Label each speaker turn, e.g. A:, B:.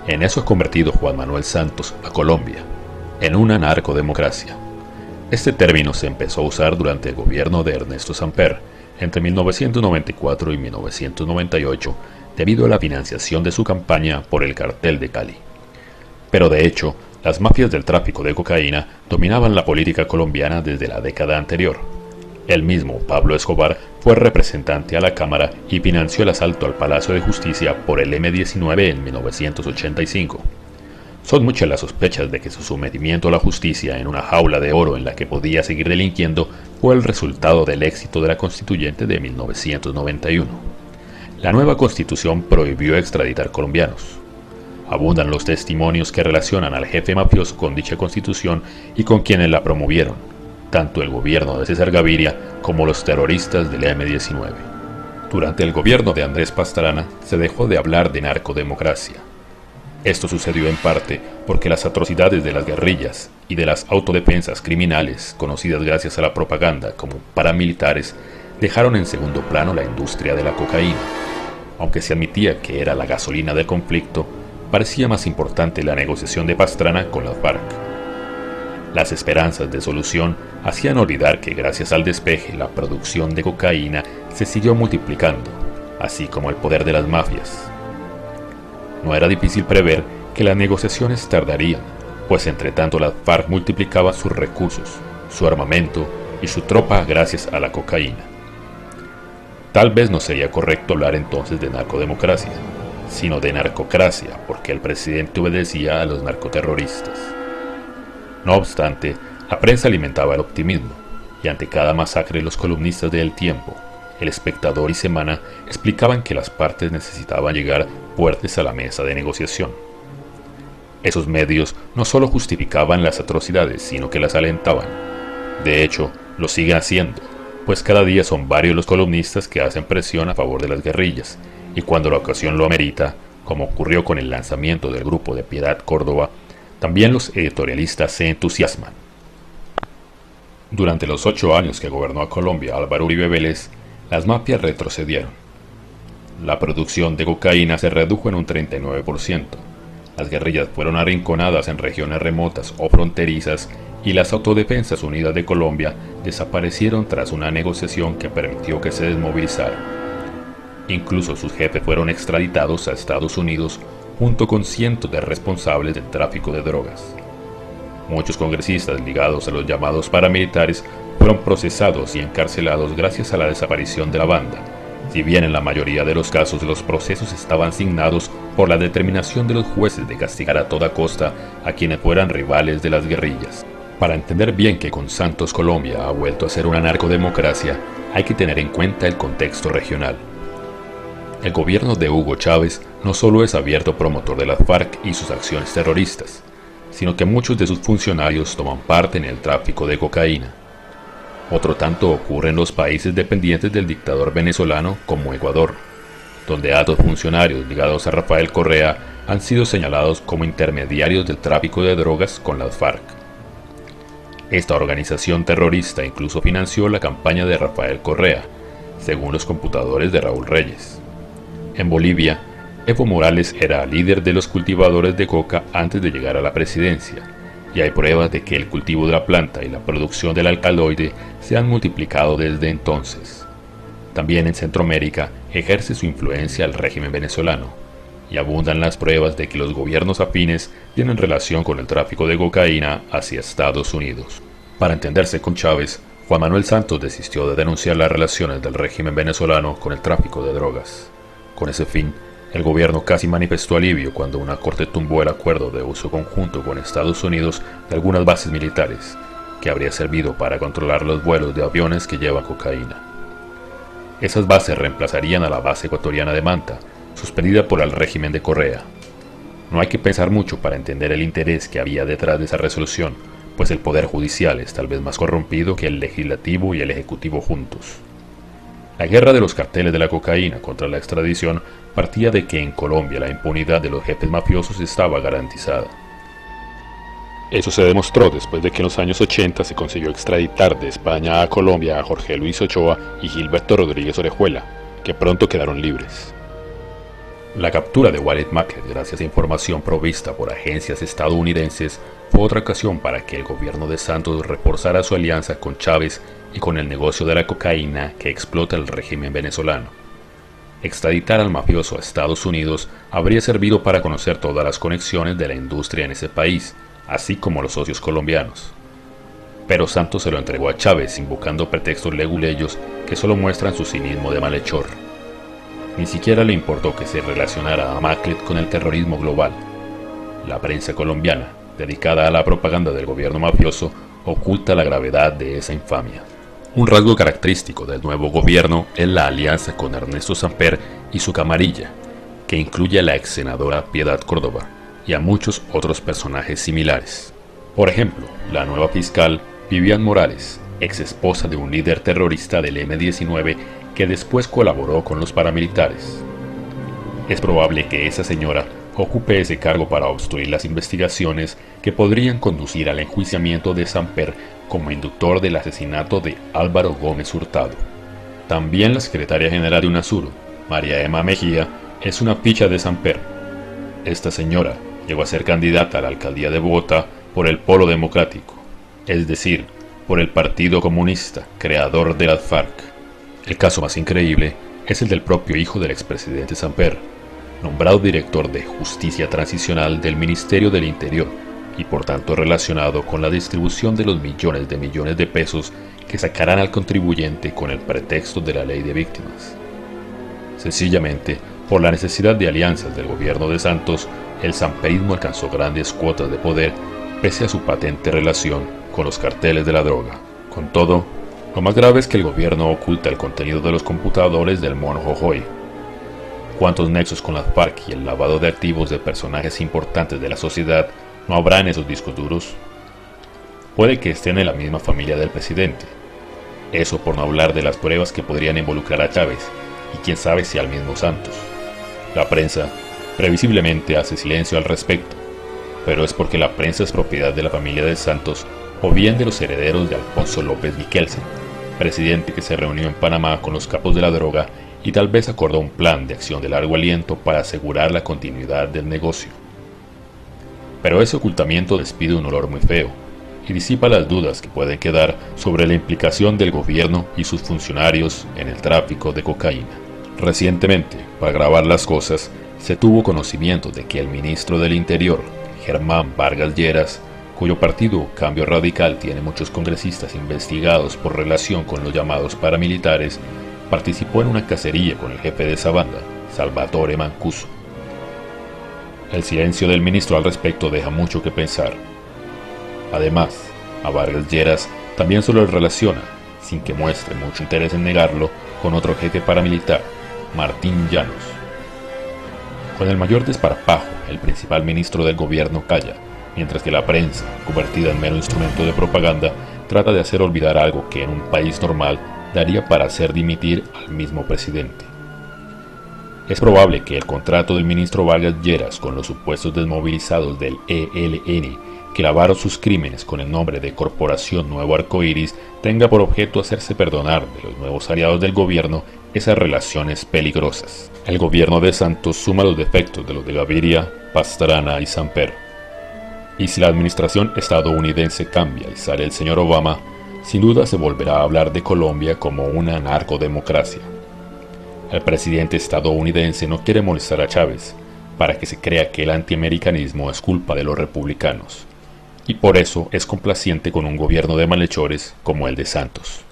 A: En eso ha convertido Juan Manuel Santos a Colombia, en una narcodemocracia. Este término se empezó a usar durante el gobierno de Ernesto Samper, entre 1994 y 1998, debido a la financiación de su campaña por el Cartel de Cali. Pero de hecho, las mafias del tráfico de cocaína dominaban la política colombiana desde la década anterior. El mismo Pablo Escobar fue representante a la Cámara y financió el asalto al Palacio de Justicia por el M-19 en 1985. Son muchas las sospechas de que su sometimiento a la justicia en una jaula de oro en la que podía seguir delinquiendo fue el resultado del éxito de la Constituyente de 1991. La nueva Constitución prohibió extraditar colombianos. Abundan los testimonios que relacionan al jefe mafioso con dicha Constitución y con quienes la promovieron, tanto el gobierno de César Gaviria como los terroristas del M-19. Durante el gobierno de Andrés Pastrana se dejó de hablar de narcodemocracia. Esto sucedió en parte porque las atrocidades de las guerrillas y de las autodefensas criminales, conocidas gracias a la propaganda como paramilitares, dejaron en segundo plano la industria de la cocaína. Aunque se admitía que era la gasolina del conflicto, parecía más importante la negociación de Pastrana con las FARC. Las esperanzas de solución hacían olvidar que gracias al despeje la producción de cocaína se siguió multiplicando, así como el poder de las mafias. No era difícil prever que las negociaciones tardarían, pues entre tanto las FARC multiplicaba sus recursos, su armamento y su tropa gracias a la cocaína. Tal vez no sería correcto hablar entonces de narcodemocracia, sino de narcocracia, porque el presidente obedecía a los narcoterroristas. No obstante, la prensa alimentaba el optimismo, y ante cada masacre los columnistas de El Tiempo, El Espectador y Semana explicaban que las partes necesitaban llegar fuertes a la mesa de negociación. Esos medios no solo justificaban las atrocidades, sino que las alentaban. De hecho, lo siguen haciendo, pues cada día son varios los columnistas que hacen presión a favor de las guerrillas, y cuando la ocasión lo amerita, como ocurrió con el lanzamiento del grupo de Piedad Córdoba, también los editorialistas se entusiasman. Durante los 8 años que gobernó a Colombia Álvaro Uribe Vélez, las mafias retrocedieron. La producción de cocaína se redujo en un 39%. Las guerrillas fueron arrinconadas en regiones remotas o fronterizas y las Autodefensas Unidas de Colombia desaparecieron tras una negociación que permitió que se desmovilizaran. Incluso sus jefes fueron extraditados a Estados Unidos junto con cientos de responsables del tráfico de drogas. Muchos congresistas ligados a los llamados paramilitares fueron procesados y encarcelados gracias a la desaparición de la banda, si bien en la mayoría de los casos los procesos estaban signados por la determinación de los jueces de castigar a toda costa a quienes fueran rivales de las guerrillas. Para entender bien que con Santos Colombia ha vuelto a ser una narcodemocracia, hay que tener en cuenta el contexto regional. El gobierno de Hugo Chávez no solo es abierto promotor de las FARC y sus acciones terroristas, sino que muchos de sus funcionarios toman parte en el tráfico de cocaína. Otro tanto ocurre en los países dependientes del dictador venezolano como Ecuador, donde altos funcionarios ligados a Rafael Correa han sido señalados como intermediarios del tráfico de drogas con las FARC. Esta organización terrorista incluso financió la campaña de Rafael Correa, según los computadores de Raúl Reyes. En Bolivia, Evo Morales era líder de los cultivadores de coca antes de llegar a la presidencia, y hay pruebas de que el cultivo de la planta y la producción del alcaloide se han multiplicado desde entonces. También en Centroamérica ejerce su influencia el régimen venezolano, y abundan las pruebas de que los gobiernos afines tienen relación con el tráfico de cocaína hacia Estados Unidos. Para entenderse con Chávez, Juan Manuel Santos desistió de denunciar las relaciones del régimen venezolano con el tráfico de drogas. Con ese fin, el gobierno casi manifestó alivio cuando una corte tumbó el acuerdo de uso conjunto con Estados Unidos de algunas bases militares, que habría servido para controlar los vuelos de aviones que llevan cocaína. Esas bases reemplazarían a la base ecuatoriana de Manta, suspendida por el régimen de Correa. No hay que pensar mucho para entender el interés que había detrás de esa resolución, pues el poder judicial es tal vez más corrompido que el legislativo y el ejecutivo juntos. La guerra de los carteles de la cocaína contra la extradición partía de que en Colombia la impunidad de los jefes mafiosos estaba garantizada. Eso se demostró después de que en los años 80 se consiguió extraditar de España a Colombia a Jorge Luis Ochoa y Gilberto Rodríguez Orejuela, que pronto quedaron libres. La captura de Walid Mackett, gracias a información provista por agencias estadounidenses, fue otra ocasión para que el gobierno de Santos reforzara su alianza con Chávez y con el negocio de la cocaína que explota el régimen venezolano. Extraditar al mafioso a Estados Unidos habría servido para conocer todas las conexiones de la industria en ese país, así como los socios colombianos. Pero Santos se lo entregó a Chávez invocando pretextos leguleyos que solo muestran su cinismo de malhechor. Ni siquiera le importó que se relacionara a Mackett con el terrorismo global. La prensa colombiana, dedicada a la propaganda del gobierno mafioso, oculta la gravedad de esa infamia. Un rasgo característico del nuevo gobierno es la alianza con Ernesto Samper y su camarilla, que incluye a la ex senadora Piedad Córdoba y a muchos otros personajes similares. Por ejemplo, la nueva fiscal Vivian Morales, ex esposa de un líder terrorista del M-19 que después colaboró con los paramilitares. Es probable que esa señora ocupe ese cargo para obstruir las investigaciones que podrían conducir al enjuiciamiento de Samper como inductor del asesinato de Álvaro Gómez Hurtado. También la secretaria general de UNASUR, María Emma Mejía, es una ficha de Samper. Esta señora llegó a ser candidata a la alcaldía de Bogotá por el Polo Democrático, es decir, por el Partido Comunista, creador de las FARC. El caso más increíble es el del propio hijo del expresidente Samper, nombrado director de Justicia Transicional del Ministerio del Interior y por tanto relacionado con la distribución de los millones de pesos que sacarán al contribuyente con el pretexto de la ley de víctimas. Sencillamente, por la necesidad de alianzas del gobierno de Santos, el samperismo alcanzó grandes cuotas de poder pese a su patente relación con los carteles de la droga. Con todo, lo más grave es que el gobierno oculta el contenido de los computadores del Mono Jojoy. ¿Cuántos nexos con las FARC y el lavado de activos de personajes importantes de la sociedad no habrá en esos discos duros? Puede que estén en la misma familia del presidente. Eso por no hablar de las pruebas que podrían involucrar a Chávez, y quién sabe si al mismo Santos. La prensa, previsiblemente, hace silencio al respecto, pero es porque la prensa es propiedad de la familia de Santos o bien de los herederos de Alfonso López Miquelsen, presidente que se reunió en Panamá con los capos de la droga y tal vez acordó un plan de acción de largo aliento para asegurar la continuidad del negocio. Pero ese ocultamiento despide un olor muy feo y disipa las dudas que pueden quedar sobre la implicación del gobierno y sus funcionarios en el tráfico de cocaína. Recientemente, para agravar las cosas, se tuvo conocimiento de que el ministro del Interior, Germán Vargas Lleras, cuyo partido Cambio Radical tiene muchos congresistas investigados por relación con los llamados paramilitares, participó en una cacería con el jefe de esa banda, Salvatore Mancuso. El silencio del ministro al respecto deja mucho que pensar. Además, a Vargas Lleras también se lo relaciona, sin que muestre mucho interés en negarlo, con otro jefe paramilitar, Martín Llanos. Con el mayor desparpajo, el principal ministro del gobierno calla, mientras que la prensa, convertida en mero instrumento de propaganda, trata de hacer olvidar algo que en un país normal daría para hacer dimitir al mismo presidente. Es probable que el contrato del ministro Vargas Lleras con los supuestos desmovilizados del ELN que lavaron sus crímenes con el nombre de Corporación Nuevo Arcoíris tenga por objeto hacerse perdonar de los nuevos aliados del gobierno esas relaciones peligrosas. El gobierno de Santos suma los defectos de los de Gaviria, Pastrana y Samper. Y si la administración estadounidense cambia y sale el señor Obama, sin duda se volverá a hablar de Colombia como una narcodemocracia. El presidente estadounidense no quiere molestar a Chávez para que se crea que el antiamericanismo es culpa de los republicanos, y por eso es complaciente con un gobierno de malhechores como el de Santos.